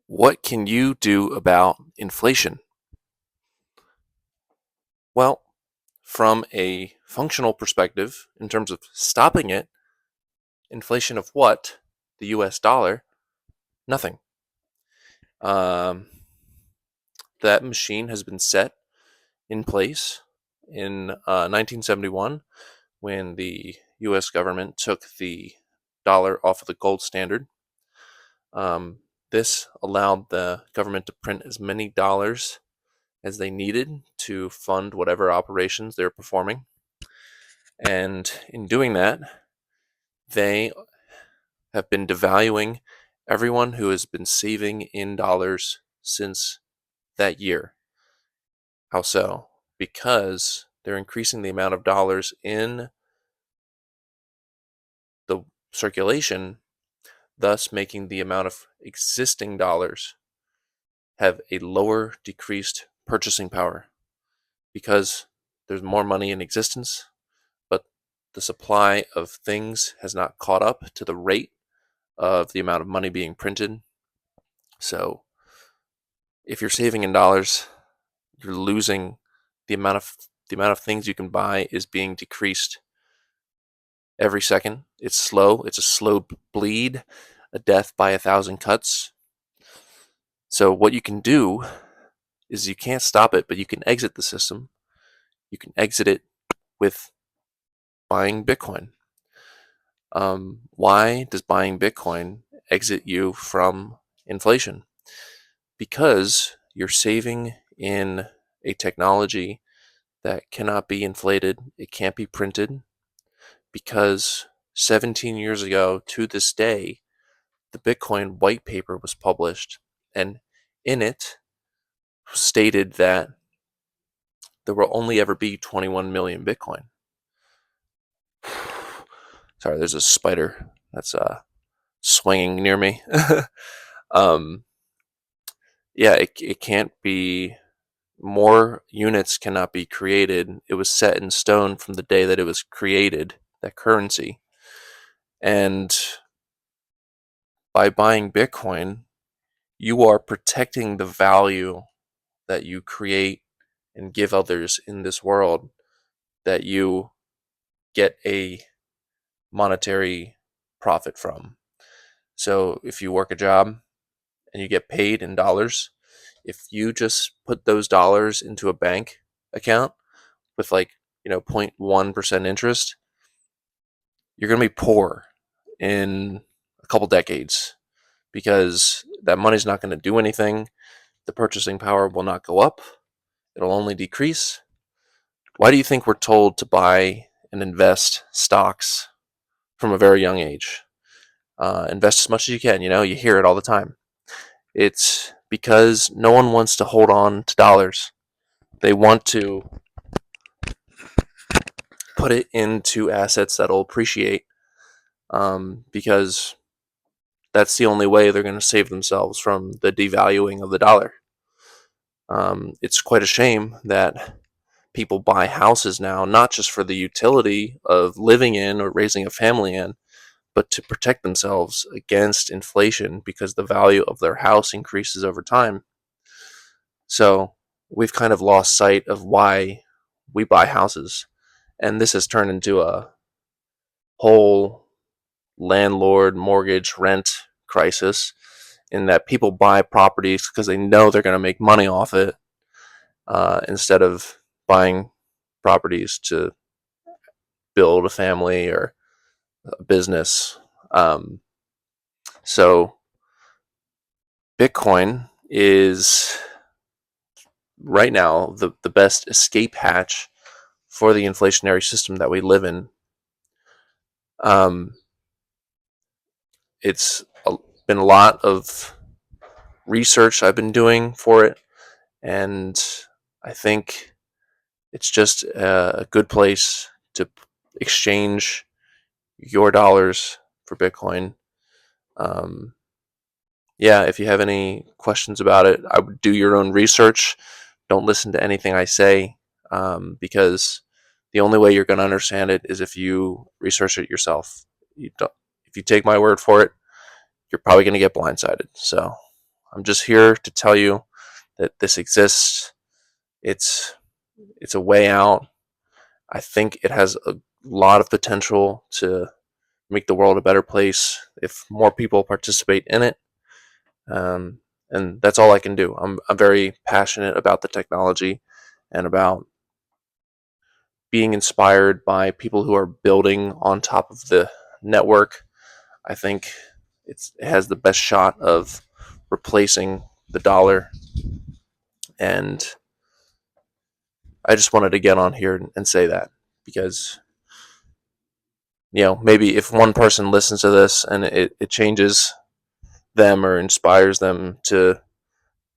What can you do about inflation? Well, from a functional perspective, in terms of stopping it, inflation of what? The US dollar? Nothing. Um, that machine has been set in place in 1971 when the US government took the dollar off of the gold standard. Um, this allowed the government to print as many dollars as they needed to fund whatever operations they're performing. And in doing that, they have been devaluing everyone who has been saving in dollars since that year. How so? Because they're increasing the amount of dollars in the circulation, thus making the amount of existing dollars have a lower decreased purchasing power because there's more money in existence, but the supply of things has not caught up to the rate of the amount of money being printed. So if you're saving in dollars, you're losing the amount of things you can buy is being decreased every second. It's slow. It's a slow bleed, a death by 1,000 cuts. So what you can do is you can't stop it, but you can exit the system. You can exit it with buying Bitcoin. Why does buying Bitcoin exit you from inflation? Because you're saving in a technology that cannot be inflated, it can't be printed, because 17 years ago to this day, the Bitcoin white paper was published, and in it stated that there will only ever be 21 million Bitcoin. Sorry, there's a spider that's swinging near me. um, yeah, it can't be. More units cannot be created. It was set in stone from the day that it was created, that currency. And by buying Bitcoin, you are protecting the value that you create and give others in this world, that you get a monetary profit from. So if you work a job and you get paid in dollars, if you just put those dollars into a bank account with 0.1% interest, you're going to be poor in a couple decades because that money's not going to do anything. The purchasing power will not go up, it'll only decrease. Why do you think we're told to buy and invest stocks from a very young age? Invest as much as you can. You hear it all the time. It's because no one wants to hold on to dollars. They want to put it into assets that'll appreciate, because that's the only way they're going to save themselves from the devaluing of the dollar. It's quite a shame that people buy houses now, not just for the utility of living in or raising a family in, but to protect themselves against inflation because the value of their house increases over time. So we've kind of lost sight of why we buy houses. And this has turned into a whole landlord, mortgage, rent crisis in that people buy properties because they know they're going to make money off it, instead of buying properties to build a family or a business. Um, so Bitcoin is right now the best escape hatch for the inflationary system that we live in. Um, it's been a lot of research I've been doing for it, and I think it's just a good place to exchange your dollars for Bitcoin. Um, yeah, if you have any questions about it, I would do your own research. Don't listen to anything I say, because the only way you're going to understand it is if you research it yourself. If you take my word for it, you're probably going to get blindsided. So I'm just here to tell you that this exists. It's it's a way out. I think it has a lot of potential to make the world a better place if more people participate in it. Um, and that's all I can do. I'm very passionate about the technology and about being inspired by people who are building on top of the network. I think it has the best shot of replacing the dollar. And I just wanted to get on here and say that because, maybe if one person listens to this and it changes them or inspires them to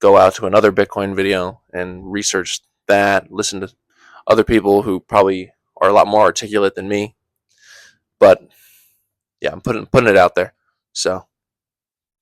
go out to another Bitcoin video and research that, listen to other people who probably are a lot more articulate than me. But yeah, I'm putting it out there. So